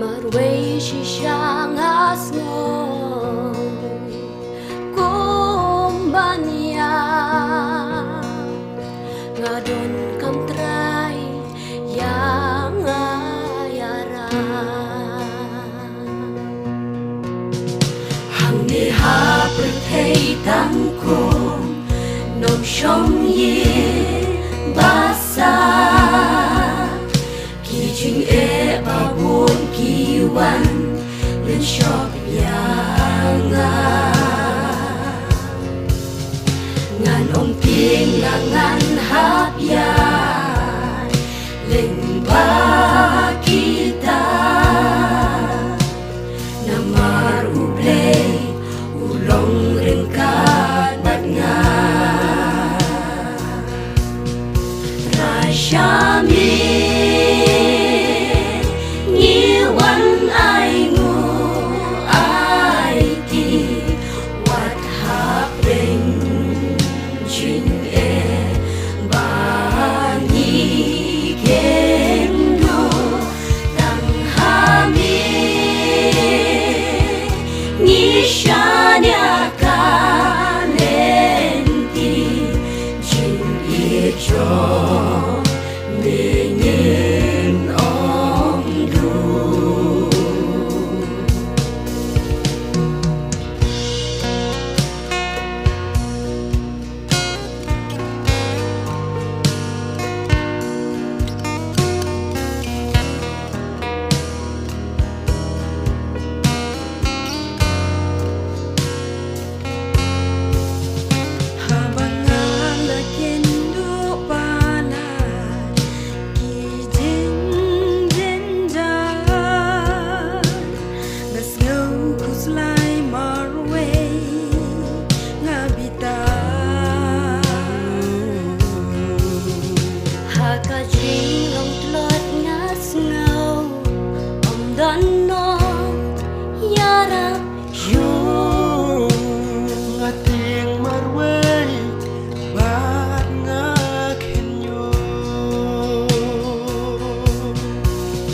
marway shisha ngasmo kumbanya ngadon kam trai yang ayara hang ni ha perthei tang kum nong shong ye basa ki ching e ba buồn ki wan lên shop yang ngàn ông tiên ngan hap ya lên ba kita namar uble ulong rengkat bat nga Trai sha ngi wan Ainguh ai ti wat hapeng jing e ba ni kendo tang hami ni shanya kalenti jing e cho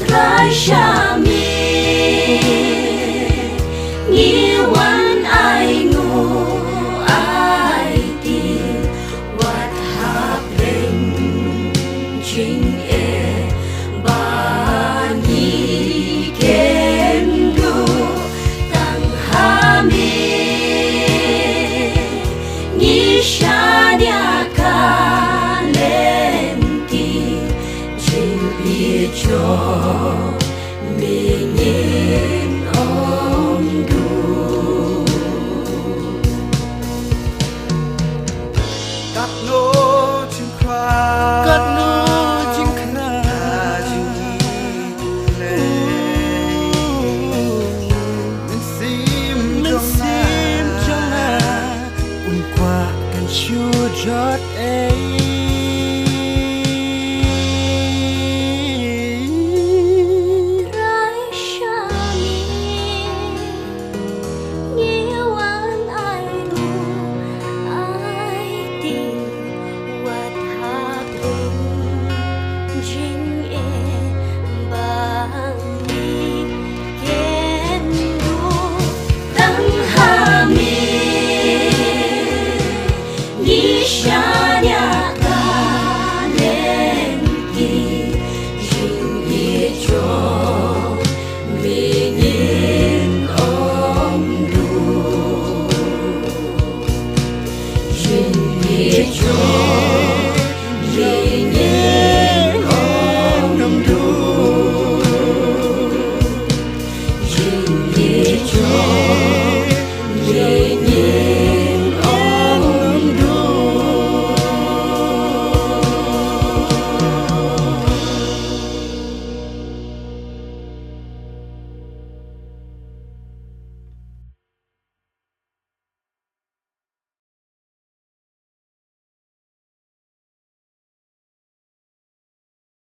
Trai sha